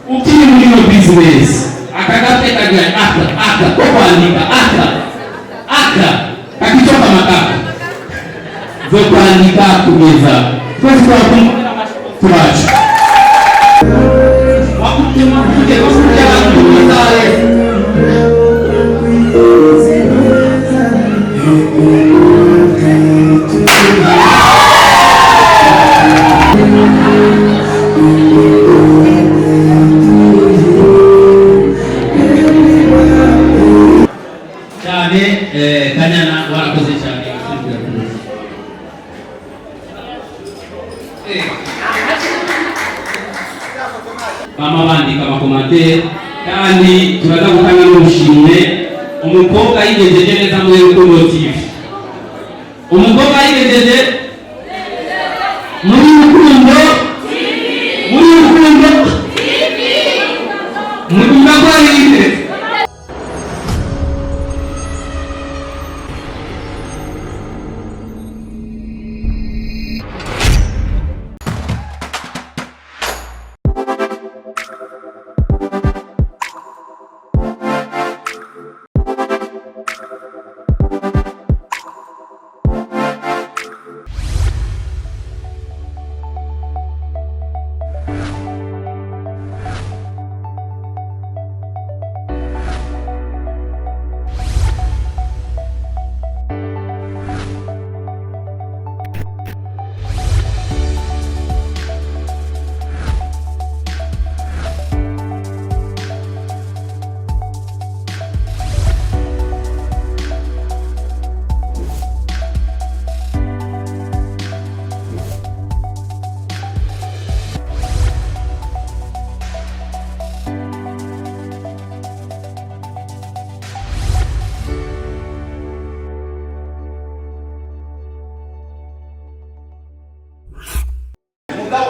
ukiri muri no business akagate kagaya aka ko kwandika aka kakichoka makaka zo kwandika kugeza twese twakumva turaje wakutema kuje kuja kuzale Kanyana warakoze cyane mama bandika amakomantere kandi turaza gutanga n'ubushimwe umukobwa yigejeje neza muri Rukundo TV umukobwa yigejeje muri Rukundo TV muri mbagwarire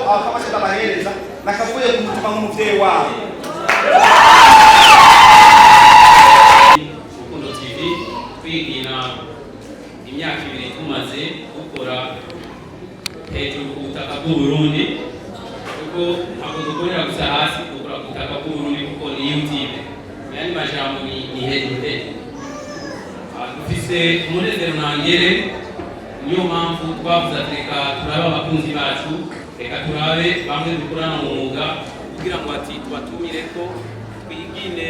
akabasha kubahereza nakavuye kumutuka nk'umuvyeyi wabo. Rukundo TV twigina imyaka 2 tumaze gukora hejuru ku butaka bw'u Burundi kuko ntabwo dukorera gusa hasi dukora ku butaka bw'u Burundi kuko ni YouTube yani majambo ni hejuru dufise umunezero ntangere niyo mpamvu twavuze ati reka turabe abakunzi bacu reka turabe bamwe dukorana mu mwuga kugira ngo ati tubatumire ko twigine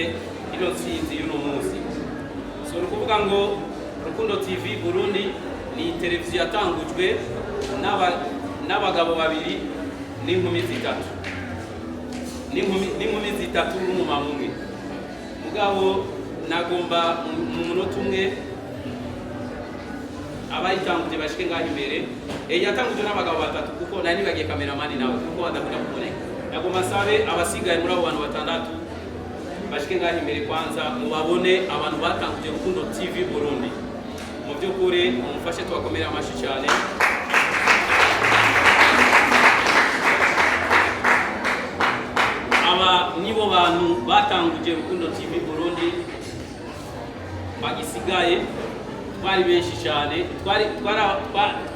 ino nsinzi y'uno munsi. So nukuvuga ngo Rukundo TV Burundi ni televiziyo yatangujwe n'abagabo babiri n'inkumi zitatu n'umumama umwe. Mugabo nagomba mu munota umwe abayitanguje bashike ngaho imbere yatanguje n'abagabo batatu kuko nari bagiye kameramani nawe kuko badakunda kuboneka. Nagomba sabe abasigaye muri abo bantu batandatu bashike ngaho imbere kwanza mubabone abantu batanguje Rukundo TV Burundi. Mu by'ukuri umufashe twakomera amashi cyane. Aba nibo bantu batanguje Rukundo TV Burundi bagisigaye twari benshi cyane twari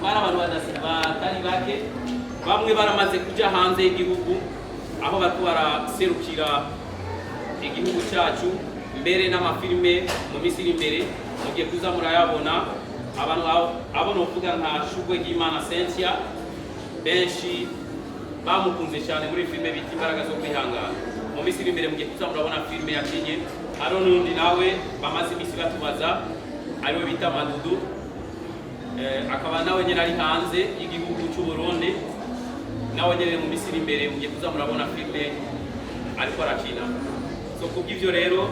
abantu batari bake bamwe baramaze kuja hanze y'igihugu aho baraserukira igihugu cyacu mbere n'amafilme mu misiri imbere mugiye kuza murayabona abantu abo novuga nka Shugwe Gimana Cynthia benshi bamukunze cyane muri filme bita Imbaraga zo kwihangana. Mu misiri imbere mugiye kuza murabona filme yakinye haro n'undi nawe bamaze imisi batubaza ariwe bita Madudu akaba nawe nyine ari hanze y'igihugu cy'u Burundi nawe nyine mu misiri imbere mugiye kuza murabona filme ariko arakina. So kubw'ivyo rero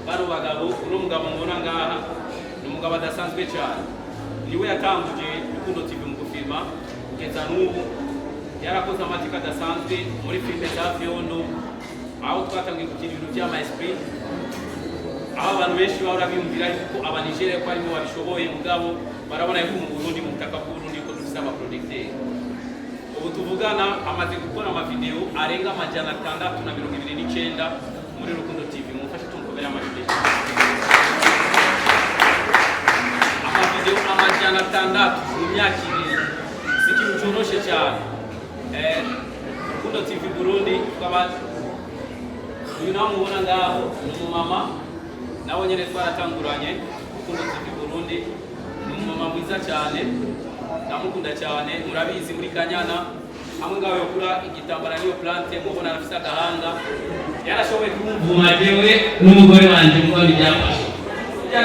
bano bagabo uno mugabo mubona ngaha ni umugabo adasanzwe cyane niwe yatanguje Rukundo TV mu gufilma kugeza n'ubu yarakoze amatika adasanzwe muri filme za Vyondo aho twatangiye gukina ibintu by'ama esprit aho abantu benshi bahora biyumvira yuko abanigere ko arimo babishoboye mugabo barabona yuko mu Burundi mu butaka bw'Uburundi ko dufite amaproducteur. Ubu tuvugana amaze gukora amavideo arenga 629 muri Rukundo TV. Mufashe tumkomera amavideo amavideo 600 mu myaka 2 sikintu cyoroshe cyane. Rukundo Rukundo TV Burundi uyu nawe mubona ngaho ni umumama nawe nyene twaratanguranye. Rukundo TV Burundi ni umumama mwiza cyane ndamukunda cyane, murabizi muri Kanyana hamwe ngaho yokura igitambara niyo plante mubona arafise agahanga yarashoboye kumvuma jewe n'umugore wanje mubona ibyafashe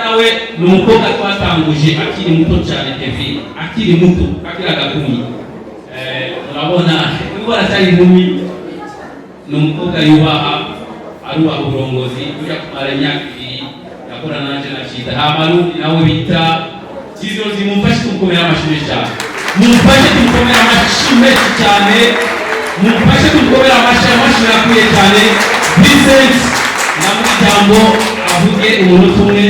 nawe ni umukobwa twatanguje akiri muto cyane TV akiri muto akiri agakumi murabona niba atari inkumi ni umukobwa yubaha arubaha uburongozi ujya kumara imyaka ibiri yakora nanje naciza hamarundi nawe bita Kizozi mumfashe kumkomera amashuri cyane mumfashe kumkomera amashuri cyane mumfashe kumkomera amashuri akwiye cyane Vincent na mujambo avuge umuntu umwe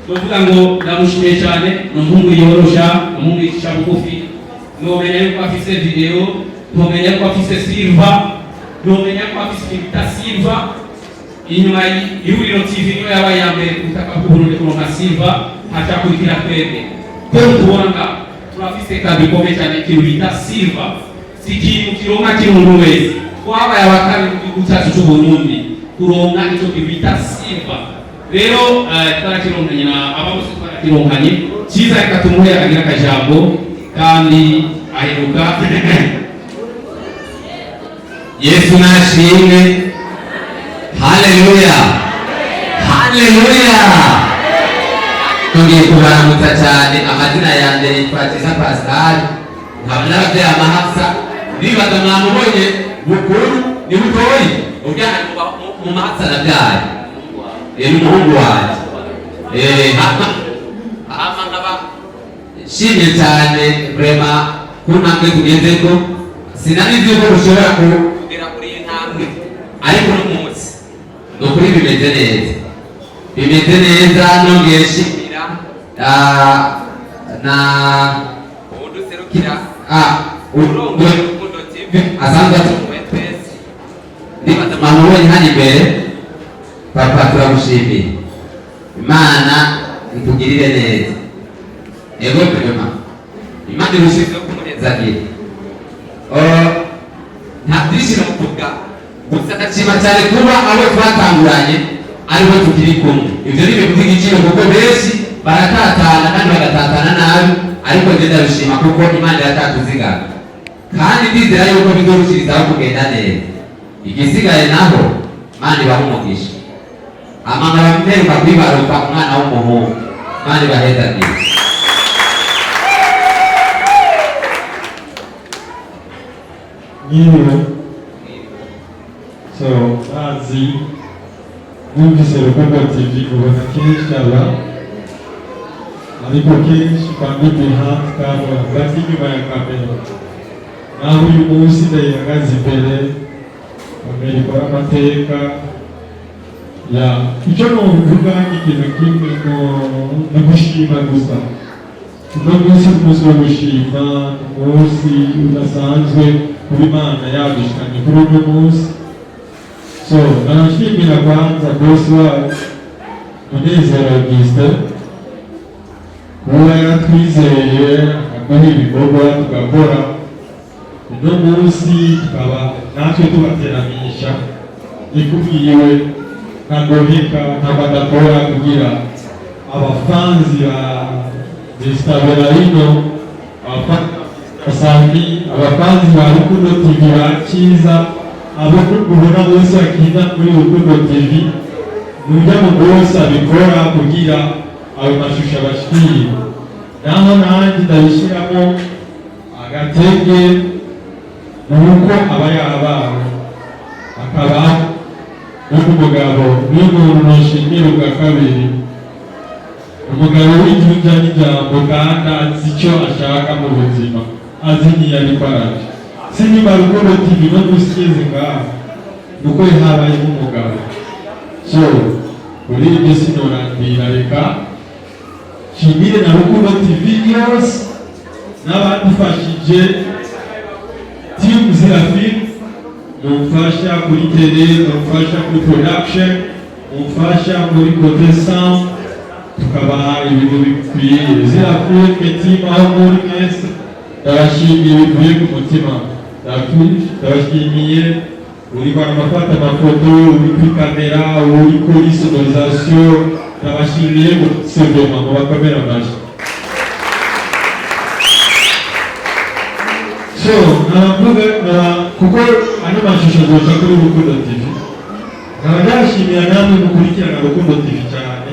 bavuga ngo ndamushimiye cyane n'umuhungu yorosha n'umuhungu yicisha bugufi nomenya yuko afise video nomenya ko afise Silva nomenya ko afise bita Silva inyuma y'Ihuriro TV niyo yabaye ya mbere kutaka kuburundi kuronka Silva hatakurikira twebwe ko tubona turafise kabikomeye cyane kintu bita Silva sikintu kironka kimuntu wese twabaye abakari mu gihugu cyacu cy'u Burundi kuronka icyo bita Silva rero twarakironkanye na abamose twarakironkanye cyiza reka tumuhe agira akajambo kandi aheruka Yesu nashimwe. Haleluya, haleluya. Tugiye kubaramutsa cyane. Amazina yanjye yitwa Kiza Pascal ntabwo amahapsa nibaza mwamubonye bukuru ni butoyi ujyana mu mahapsa nabyaye umuhungu wanjye hama nkaba shimye cyane vrema ku ntambwe tugeze ko sinanizi yuko ushobora kugera kuri iyi ntambwe ariko n'umunsi ni ukuri bimeze neza nongeye shimira na uduserukira urongoye Rukundo TV asanzwe atwese ndibaza mwamubonye hano imbere papa turamushimiye Imana itugirire neza yego prema Imana irushize kumunezagira nta byinshi no kuvuga gusa ndashima cyane kuba abo twatanguranye aribo tukiri kumwe ibyo ni ibintu by'igiciro kuko benshi baratatana kandi bagatatana nabi ariko njye ndabishima kuko Imana iratatuzigaga kandi ndizera yuko bizorushirizaho kugenda neza igisigaye naho Imana ibaha umugisha amangaba mperuka kwibaruka umwana w'umuhungu Imana ibahezagire. So, azi numvise Rukundo TV ubona kenshi aba ariko kenshi kandi behind camera kandi inyuma ya kamera naho uyu munsi ndayihagaze imbere kamera ikora amateka ya icyo nuvuga ikintu kimwe no gushima gusa uno munsi umunsi wo gushima umunsi udasanzwe kuba Imana yadushikanye kuri uno munsi. So nashimira kwanza bosi wacu Munezero Augustin kuba yatwizeye akaduha ibikorwa tugakora uno munsi tukaba natwe tubateramisha ikubwiwe ntagoheka ntabadakora kugira abafanzi ba Destaberino abafanzi abafanzi ba Rukundo TV bakiza abo kubona bose bakina kuri Rukundo TV nujya mu bose abikora kugira abo mashusho abashikire naho nanjye ndabishyiramo agatege nuko aba yabawe akaba n'umugabo n'umuntu nashimira ubwa kabiri umugabo w'ijunja n'ijambo kandi azi icyo ashaka mu buzima azi niyariko araje sinimba Rukundo TV no gusikiza ngaho nuko habayemo umugabo. So kuri ibyo sinorandira reka shimire na Rukundo TV yose n'abadufashije timu Zirafin mumfasha kuri tele mumfasha kuri production mumfasha kuri côté sound tukabaha ibintu bikwiye Zirafin team aho muri mwese ndabashimiye bivuye ku mutima ndabashimiye uri barafata amafoto uri kuri kamera uri kuri sonorisation ndabashimiye gusebya mu bakamera amaji so navuga kuko ano mashusho azoca kuri Rukundo TV nkaba ndashimira namwe mukurikirana Rukundo TV cyane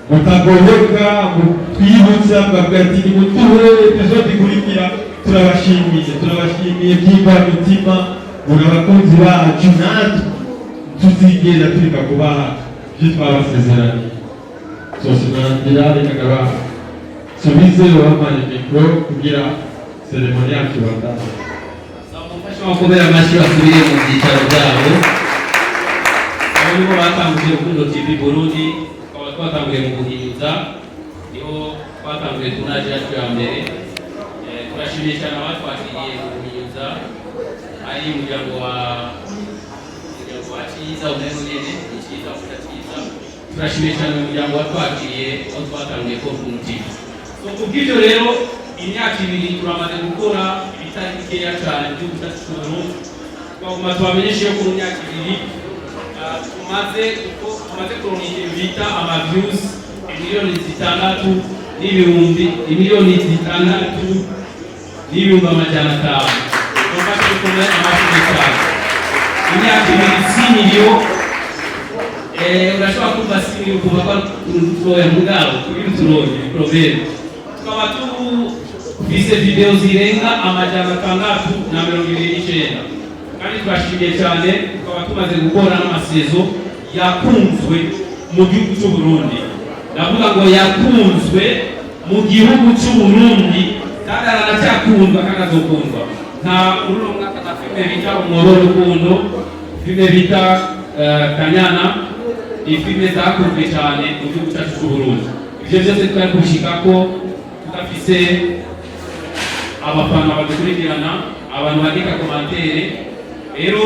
mutagoheka twibutsa bwavuga ati nimutuhe episode ikurikira turabashimiye by'imvamutima muri abakunzi bacu natwe tuzigera tureka kubaha ibyo twabasezeraniye sosinandira reka ngaba subize wampaye mikoro kugira seremoni yacu bataha umufasha wo kubera amashyi basubire mu byicaro byabo abo nibo batanguye Rukundo TV Burundi tukaba twatanguye mu guhinyuza niho twatanguye tunaje yacu ya mbere turashimiye cyane abatwakiriye mu guhinyuza ari umuryango wa Cyiza umeze nyene Cyiza ufite Cyiza turashimiye cyane umuryango watwakiriye aho twatanguye ko Rukundo TV so kubw'ibyo rero imyaka ibiri turamaze gukora ibitari bikeya cyane by'ubu cyacu cy'Uburundi twaguma tubamenyeshe yo ku myaka ibiri tumaze kuronka ibintu bita ama-views miliyoni 6 n'ibihumbi miliyoni 6 n'ibihumbi 500 tumaze gukomera amashuri cyane imyaka ibiri si miliyo urashobora kumva si miliyo kuva kwa turoya mugabo kuri turoye problème tukaba tufise video zirenga 629 kandi twashimiye cyane tukaba tumaze gukora n'amasezo yakunzwe mu gihugu cy'u Burundi ndavuga ngo yakunzwe mu gihugu cy'u Burundi kandi aracyakundwa kandi azokundwa nta uruno mwaka na filme bita Umworo Rukundo filme bita Kanyana ni filme zakunzwe cyane mu gihugu cyacu cy'u Burundi ivyo byose twari kushika ko tudafise abafana badukurikirana abantu bandika komantere rero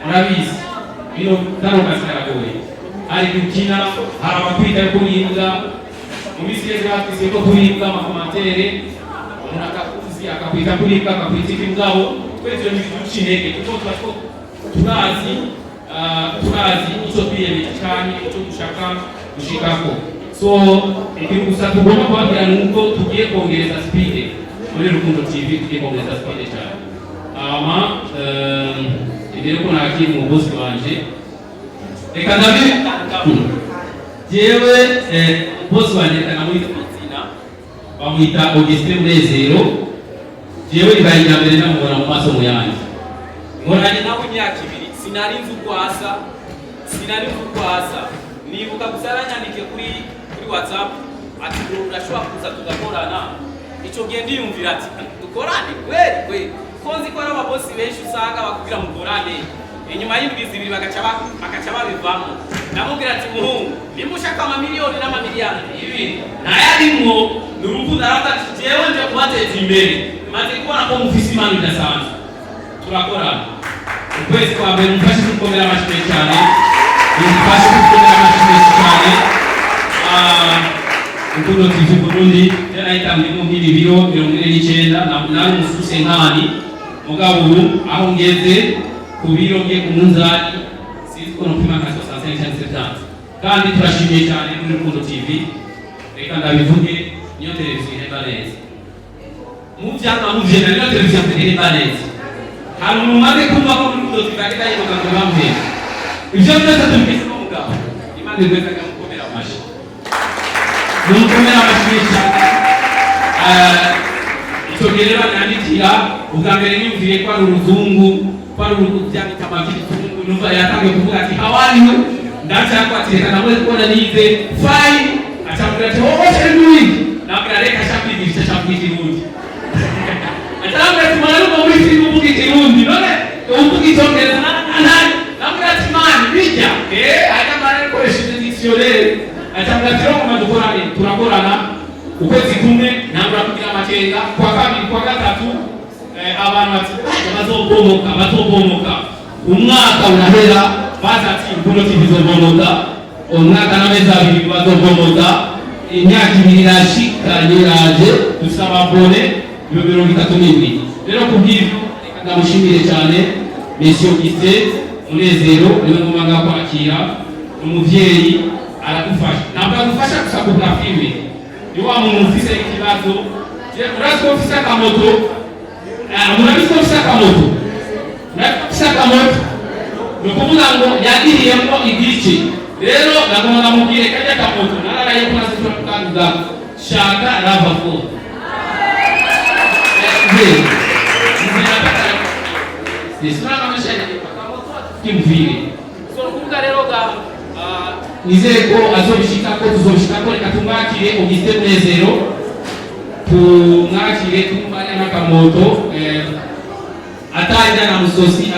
murabizi bino kano kazi karagoye hari gukina hari abakwita yo kuribwa mu minsi yose batwise ko kuribwa amakomantere umuntu akakuzi akakwita kuribwa akakwita imbwabo twese ibyo ntibiduca intege kuko tuba turazi icyo twiyemeje cyane icyo dushaka gushikako so ikintu gusa tugomba kubabwira ni uko tugiye kongereza speed muri Rukundo TV tugiye kongereza speed cyane imbere ko nakiri mu bosi wanje reka ndabi jewe bosi wanje kana muri Tsina bamwita Augustin Munezero jewe ibaye mbere namubona mu maso mu yanjye ngoranye nawe imyaka ibiri sinari nzi ukwasa nibuka gusaranyandike kuri WhatsApp ati urashobora kuza tugakorana icyo gihe ndiyumvira ati dukorane kweli konzi ko ari ababosi benshi usanga bakubwira mukorane inyuma y'indwi zibiri bagaca babivamo namubwira ati muhungu nimba ushaka amamiliyoni n'amamiliyari ibi nayarimwo ni urukundo aravuga ati jewe nje kubateza imbere maze kubona ko mufise impano idasanzwe turakorana ukwezi kwa mbere mufashe gukomera amashuri cyane Rukundo TV Burundi yarayitangirimo nk'ibiro 49 nari umususe nkani mugabo ubu aho ngeze ku biro ngiye ku munzani sinzi ko nopima nka 65 kandi turashimiye cyane muri Rukundo TV reka ndabivuge niyo televiziyo ihemba neza muvyana niyo televiziyo ihemba neza hari umuntu maze kumva ko muri Rukundo TV agenda yiruka ngo bamuhembe ivyo byose tubikise n'umugabo imana igweza akamukomera amashi n'umukomera amashi cyane icyo gihe rero nandikira ubwa mbere niyumviye ko ari uruzungu ko ari urubyandika amabwiriza numva yatangiye kuvuga ati hawariwe ndacyakwatireka namwe kubona nize fine acambwira ati wowe sheri n'uwindi nabwira reka shakwigisha ikirundi acambwira ati mwana n'uwo muri filime uvuga ikirundi none uvuga icyongereza nabwira ati mani bijya ajya mwana yakoresheje dictionnaire acambwira ati rero dukorane turakorana ukwezi kumwe nambura kugira amakenga kwa kabiri kwa gatatu abantu bazobomoka umwaka urahera bazati Rukundo TV zobomoka umwaka n'amezi abiri bazobomoka imyaka ibiri irashikanye yaje dusaba abone 37 rero kubw'ibyo reka ndamushimire cyane Monsieur Augustin Munezero niwe ngomba kwakira umuvyeyi aradufasha ntabwo adufasha gusa kugura filime ni wa muntu ufise ikibazo urazi ko ufise akamoto murabizi ko ufise akamoto ni ukuvuga ngo yagiriyemo igice rero nagomba namubwire kajya akamoto nararaye ko nazishobora kukanduza shaka rava fo nizere ko azobishika ko tuzobishika ko reka tumwakire Augustin Munezero tumwakire tumubane n'akamoto atanja na musosi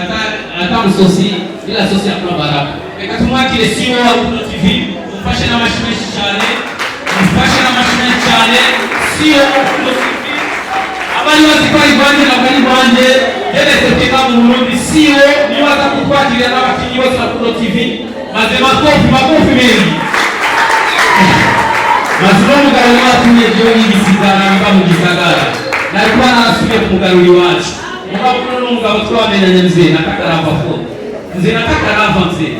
atamusosi bila sosi ya kuna baraka reka tumwakire CEO wa Rukundo TV mufashe n'amashimwe cyane CEO wa Rukundo TV abari bazikora ibanje na bari banje yeretse teka mu Burundi CEO niba atakukwakira n'abakinyi bose ba Rukundo TV maze makofi mengi mazino mugaruri watumye byo yigisigara mba mu gisagara narikuwa narasubiye ku mugaruri wacu mugabo n'umugabo twamenyanye mzee nataka rava fo mzee nataka rava mzee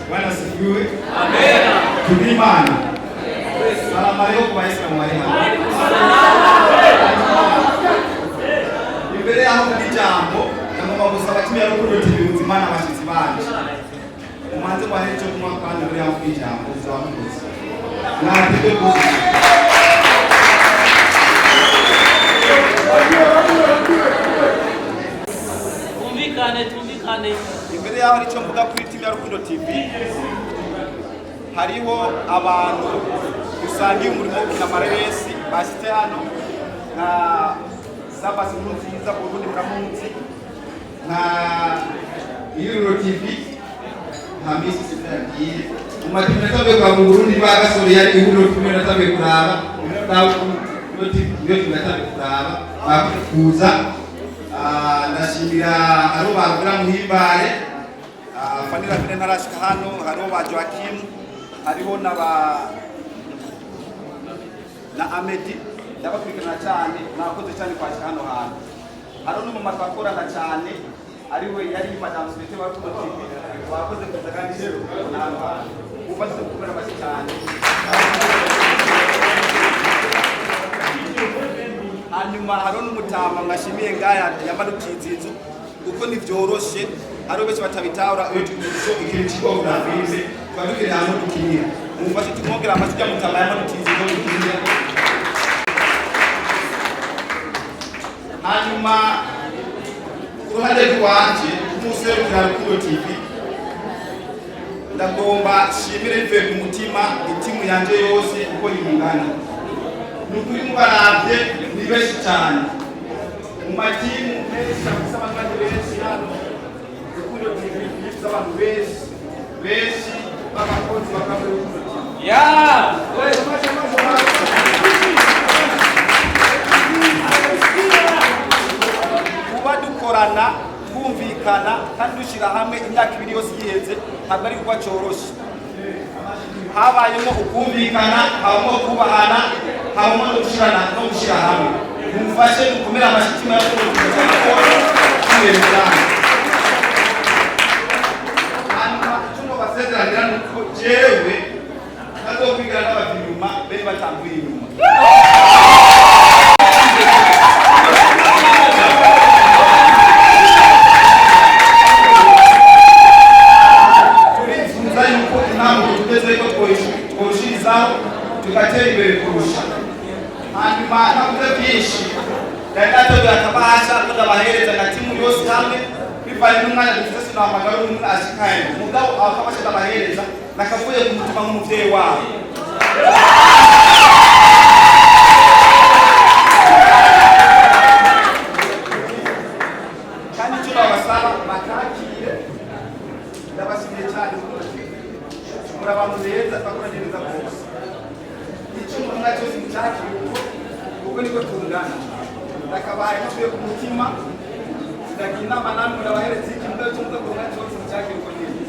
Bwana sifiwe. Amen. Tulimana. Salamu alaykum wa Waislamu. Imbere yaho muri jambo ndamoma gusaba kimwe Rukundo TV uzimana abashitsi banje. Umanze kwa hecho kumwa kandi muri yaho muri jambo uzamukoze. Natete kuzi. Tumvikane. Imbere yaho nicyo mvuga kuri timu ya Rukundo TV hariho abantu dusangiye umurimo wo gukina amareresi bashyitse hano nka Sabasi Nziza Burundi Muramunsi nka Iruro TV nka Misi Sidagiye umatimu natabe kwa mu Burundi bagasore yari Iruro TV natabe kuraba iyo tunatabe kuraba bakuza ndashimira aro bagura muhimbare Fanira Bine narashika hano hariho ba Joaquim hariho na Amedi ndabakurikirana cyane nakoze cyane kwashika hano hantu hariho n'umumama twakorana cyane ariwe yari Madame Sete wa Rukundo TV wakoze kuza kandi rero hano hantu ubaze gukomera basi cyane hanyuma hariho n'umutama mwashimiye ngaya yamanukizinzu kuko nivyoroshe hariho benshi batabitahura ikintu kigora bize twadukire hamwe dukinira umufashe tumwongera amashyi y'amutama yamanukizinzu dukinira hanyuma uruhande rwanje umuserukira Rukundo TV ndagomba shimire mve mu mutima itimu yanje yose uko yingana nukuri mubaravye ni benshi cyane mu matimu menshi akusaba kandi benshi hano Rukundo TV abantu benshi b'abakozi bakabura Rukundo TV kuba dukorana twumvikana kandi dushyira hamwe imyaka ibiri yose yiheze ntabwo ari kuba cyoroshe habayemo ukumvikana habamo kubahana habamo no gushyira hamwe mumufashe mukomere amashitima ya Rukundo hanyuma icyo basezeranira ni uko jewe ntazokwigana n'abava inyuma bene batambuye inyuma tugatera imbere kurusha hanyuma nakuze byinshi ndatoga akabasha kudabahereza na timu yose hamwe bivanye n'umwanya dufite sinahamagara umuntu ashikaye mugabo akabasha kudabahereza nakavuye ku mutima nk'umuvyeyi wabo kandi icyo babasaba bakakire ndabashimiye cyane muri abantu beza bakora neza bose umuntu cyose mucyakira kuko niko tungana ndakabaye navuye ku mutima ndagira inama namwe ndabahereza ikintu cyose kugira cyose mucyakira uko neza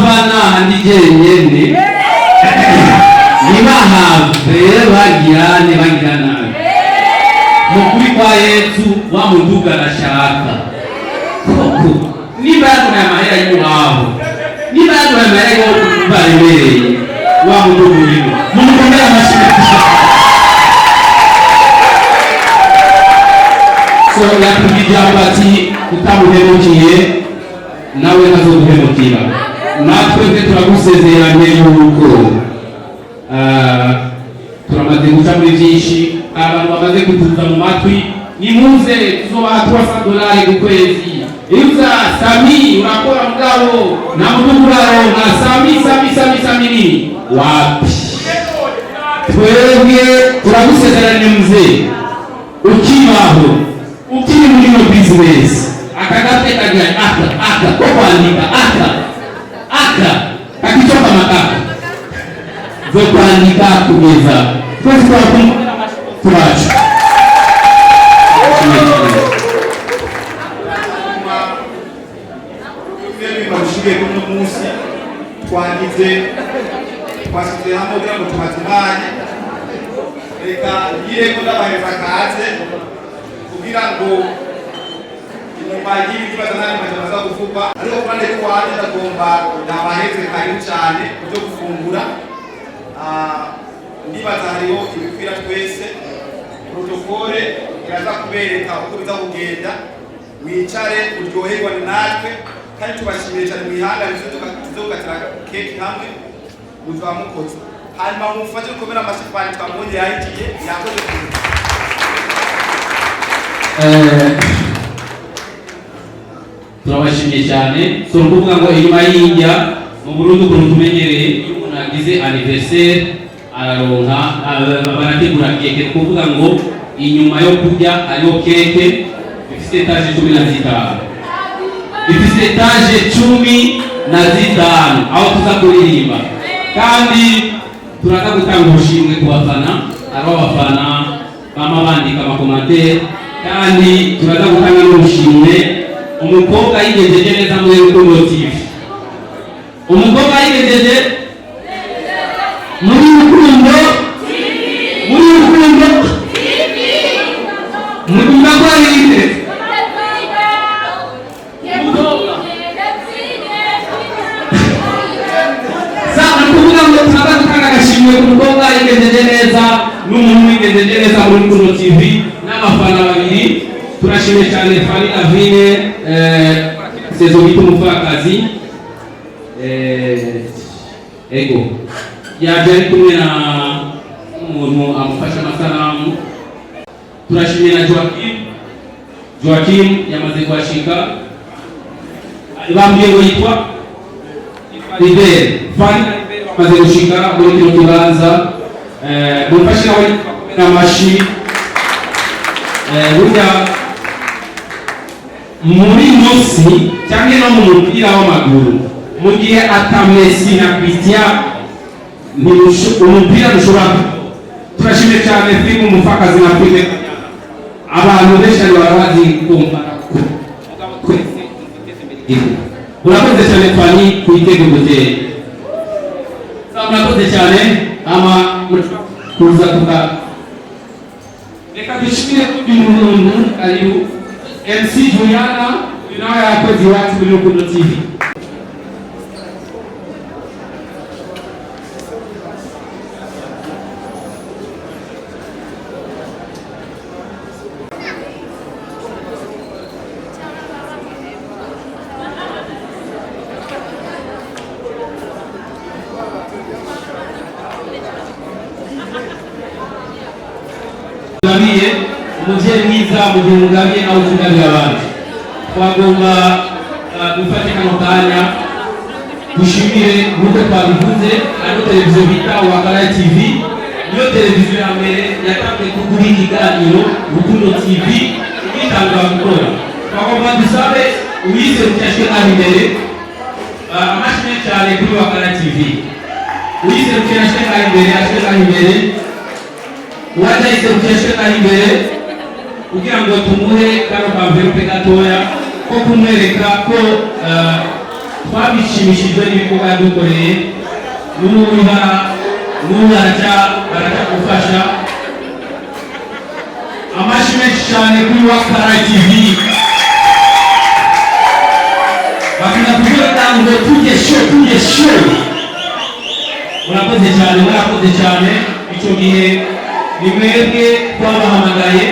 abafana ndi jenyene ntibahave bagira nabi mukuri kwa Yesu wa muduga arashaka koko niba yaduhaye amahera y'iwabo niba yaduhaye amahera y'iwabo baremereye wa muduga urimo mumukomere amashyi so yakubwira ati utamuhemukiye nawe ntazoguhemukira natwe turagusezeranye yuko turamaze guca muri byinshi abantu bamaze kutuza mu matwi nimuze tuzobaha $300 ku kwezi iza Sami urakora mugabo na mudugu uraronka Sami nini wapi twebwe turagusezeranye mzee ukibaho ukiri muri no business akagate kagira aka ko kwandika aka kakichoka makaka zo kwandika kugeza twese twakumva turacha Bashiye kuno munsi twagize twasize hamwe kugira ngo tumatimanye reka ngire ko ndabaheza kaze kugira ngo inyuma y'ibi bazana amajaza kuvuga ariko kandi kwaje ndagomba ndabaheze karibu cyane byo gufungura ndibaza hariho ibikwira twese protokole iraza kubereka uko biza kugenda wicare uryoherwa natwe kandi tubashimiye cyane mwihangane tuzokatira keke hamwe muzaba mukoze hanyuma mufashe gukomera amashifani twamubonye yahigiye yakoze turabashimiye cyane so kuvuga ngo inyuma y'injya mu Burundi ukuntu tumenyereye iyo umuntu agize anniversaire araronka barategura keke kuvuga ngo inyuma yo kurya hariho keke ifite etaje 15 ifite etaje 15 aho tuza kuririmba kandi turaza gutanga ubushimwe ku bafana abo bafana bama bandika amakomantere kandi turaza gutanga n'ubushimwe umukobwa yigejeje neza muri Rukundo TV umukobwa yigejeje muri Rukundo TV muri magwarire umukobwa yigejeje neza n'umuntu wigejeje neza muri Rukundo TV n'abafana babiri turashimye cyane Fani Avine sezo bita umupfakazi ego yaje ari kumwe na umuntu amufasha amasanamu turashimye na Joaquim yamaze kuhashika bambwiye ngo yitwa River Fani maze gushika muri kino kibanza mufashe nawe n'amashi burya muri Messi cyangwa no mu mupira w'amaguru mu gihe ata Messi na Cristiano umupira ushobora turashimye cyane filmu umupfakazi na filme abantu benshi barabazi kumva urakoze cyane Fani kuyitega gute murakoze cyane ama kuza kuka reka dushimire kuri umuntu karibu MC Juliana nawe yakoze iwacu muri Rukundo TV umuvyeyi mwiza mu gihe mugabiye nawe utugabiye abandi twagomba gufata kano kanya dushimire nk'uko twabivuze ariyo televiziyo bita Wakala TV niyo televiziyo ya mbere yatangiye kugura ikiganiro Rukundo TV igitangura gukora twagomba dusabe uwise rukashwe naho imbere amashimwe cyane kuri Wakala TV uwise rukashwe naho imbere ashwe naho imbere uwajahise rukashwe naho imbere kugira ngo tumuhe kano kamverupe gatoya ko kumwereka ko twabishimishijwe n'ibikorwa yadukoreye n'ubu baracagufasha. Amashyi menshi cyane kuri Wakara TV bakunda kuvuga ngo tujye show. Murakoze cyane. Icyo gihe ni mwebwe twabahamagaye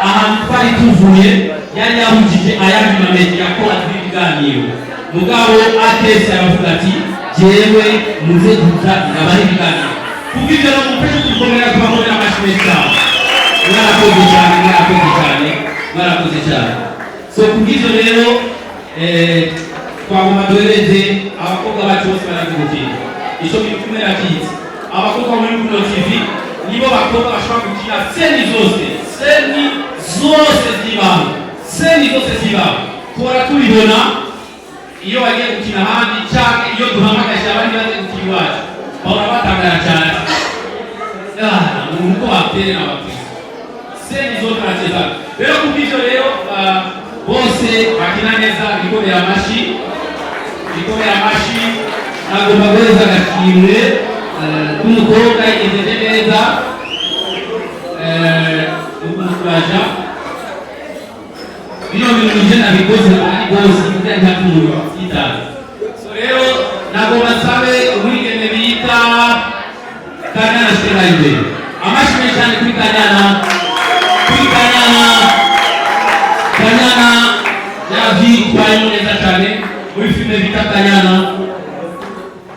ahantu twari tuvuye, yari yahujije ayandi mamediya ko atari ibiganiro. Mugabo atese aravuga ati jewe muze kuza abahe ibiganiro. Kubw'ibyo no mufashe kubikomera kubamurira amashyi menshi cyane. Mwarakoze cyane. So kubw'ibyo rero twagomba duhereze abakobwa bacu bose barazigukira. Icyo bikumera kizi abakobwa muri Rukundo TV nibo bakobwa bashobora gukina seni zose zibaho. Tuhora tubibona iyo bagiye gukina ahandi cyangwa iyo duhamagaje abandi baze gukina iwacu bahora batangara cyane. Uko batere n'abakiriya seni zose barateza. Rero kubw'ibyo rero bose bakina neza, bikomera amashyi. Nagomba guhereza agashimwe k'umukobwa yigejeje neza umukuraja. Bino bintu nje nabikoze ari bose kugira ngo umuntu yitaze. So rero nagomba nsabe umwigeme bita Kanyana Stella imbere. Amashyi menshi cyane kuri Kanyana yavitwaye neza cyane muri filime bita Kanyana.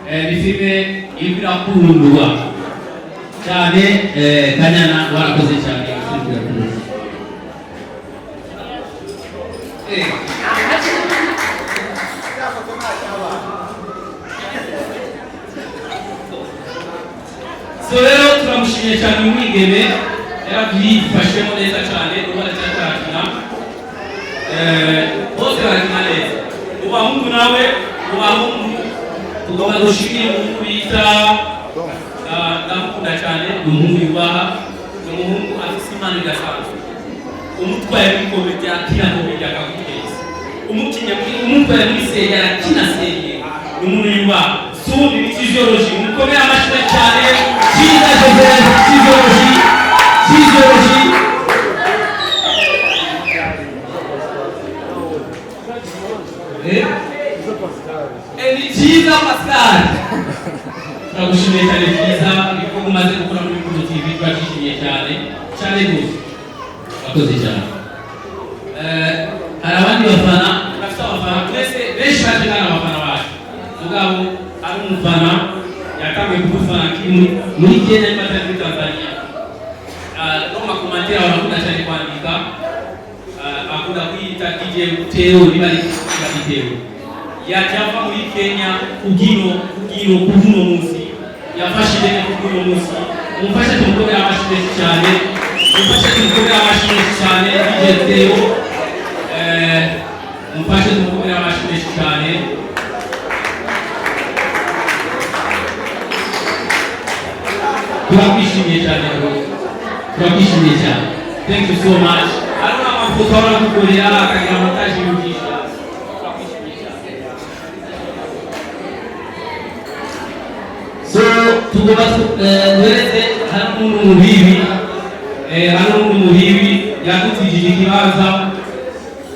Ni filime irimo irakundwa cyane. Kanyana warakoze cyane. So rero turamushimiye cyane umwigeme yarabyifashemo neza cyane. Ubu aracyakina bose barakina neza. Ubahungu nawe tugomba gushimira umuhungu bita ndamukunda cyane. Umuhungu yubaha, umuhungu afite impano idasanzwe. Umutwaye muri komedi akina komedi akaguteza, umutwaye muri seri akina seri. Umuntu yubaha. So ni physiology. Mukomere amashyi cyane. Cyiza Joseph, physiology. Ni cyiza Pascal. Turagushimiye cyane byiza ibikorwa umaze gukora muri Rukundo TV, twashimiye cyane gose. Wakoze cyane. Hari abandi bafana, bafite abafana twese benshi baje kandi abafana bacu. Mugabo ari umufana yatangiye kudufana muri Kenya n'imata muri Tanzania. No makomantere barakunda cyane kwandika, akunda kwita DJ Uteo bari Uteo. Yajava muri Kenya kugino munsi yafashije kugino munsi. Mumfashe tumukomera amashyi cyane. Mumfashe tumukomera amashyi cyane. Turakwishimiye cyane. Thank you so much. Aruna amafoto arakukorera akagira montage y'ugisha. So tugomba duhereze hano umuntu muhibi yadutijije ikibazo.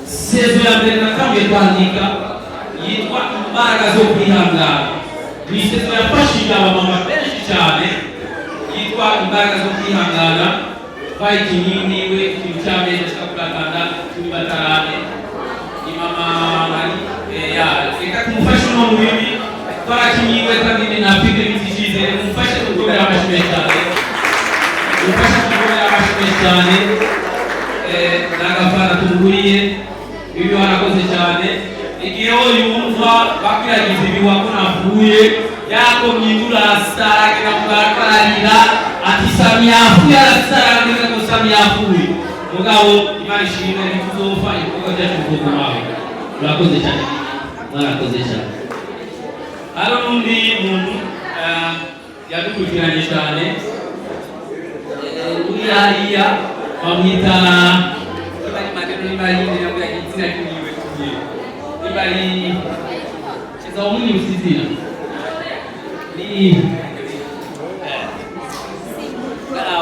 Sezo ya mbere natangiye kwandika yitwa Imbaraga zo kwihangana. Ni sezo yafashije abamama benshi cyane, yitwa Imbaraga zo kwihangana. Bayikininiwe icyameze cyakutanda kuri batarane. Imama Mari reka kumufasha no muhibi twarakinyiwe kandi ninafite bitishije. Mufashe gukomera amashyi cyane. Nagafana tunguriye ibyo warakoze cyane. Igihe yumva bakwiragiza ibiwa ko navuye yako myindura saragera kubakarira ati Samia afuye arasaragera ko Samia afuye. Mugabo Imana ishimwe ntituzofa ibikorwa byacu kugumaho. Murakoze cyane. Hari n'undi muntu yadukurikiranye cyane uri hariya bamwita za umuni usizina ni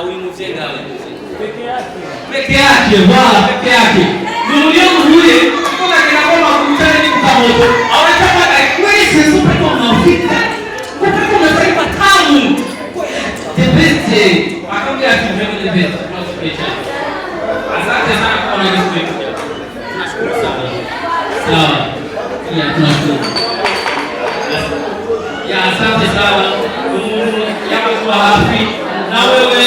uyu muvyeyi ngawe peke yake wala peke yake ndio mzuri kwa kila koma kukutana ni kukamoto awataka kweli super kama unafika kwa umefanya tamu tebete akamwambia tumeme tebete asante sana kwa unanisikiliza tunashukuru sana sawa ya tunashukuru ya asante sana yako kwa hafi na wewe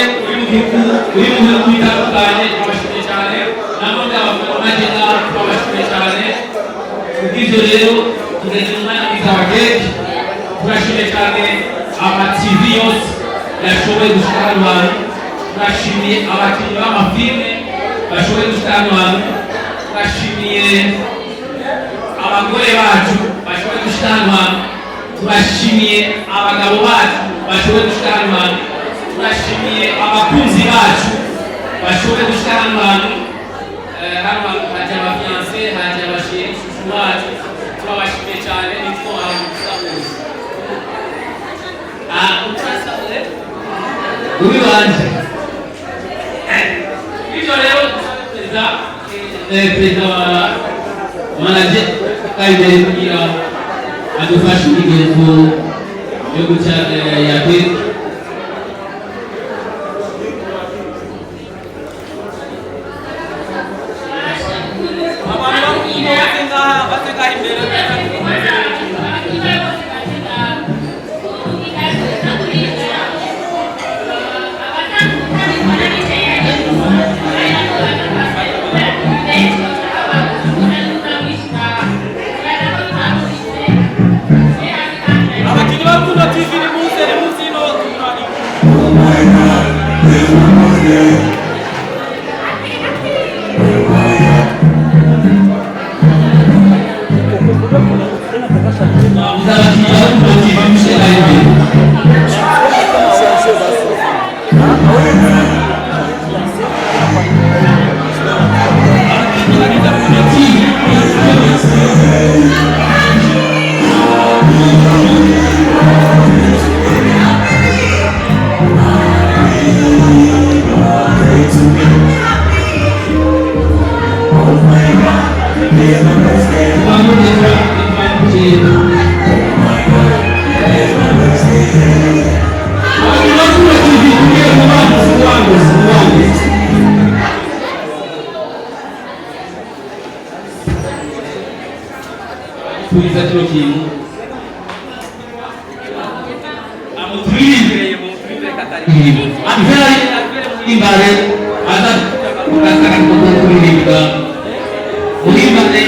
ulimu kuitafukanye twabashimye cyane namwe abakomaje twabashimye cyane ubw'ibyo rero tugeze mu mwanya mwiza wa gate turashimye cyane aba TV yose yashoboye gushikana abantu turashimiye abakinnyi b'amafilme bashoboye gushikana abantu turashimiye abagore bacu bashoboye gushikana abantu turashimiye abagabo bacu bashoboye gushikana abantu turashimiye abakunzi bacu bashoboye gushikana abantu hano haje abafianse haje abashiri shushu bacu turabashimiye cyane nitwo abamusamuzi utasabure uri wanje ibyo rero perezida wa manager kaibere kugira adufashe imigenzo yo guca ya kwezi kuiza kilo kintu amutwirire atwere imbare aza kukasaka kuko kuririmba urimbane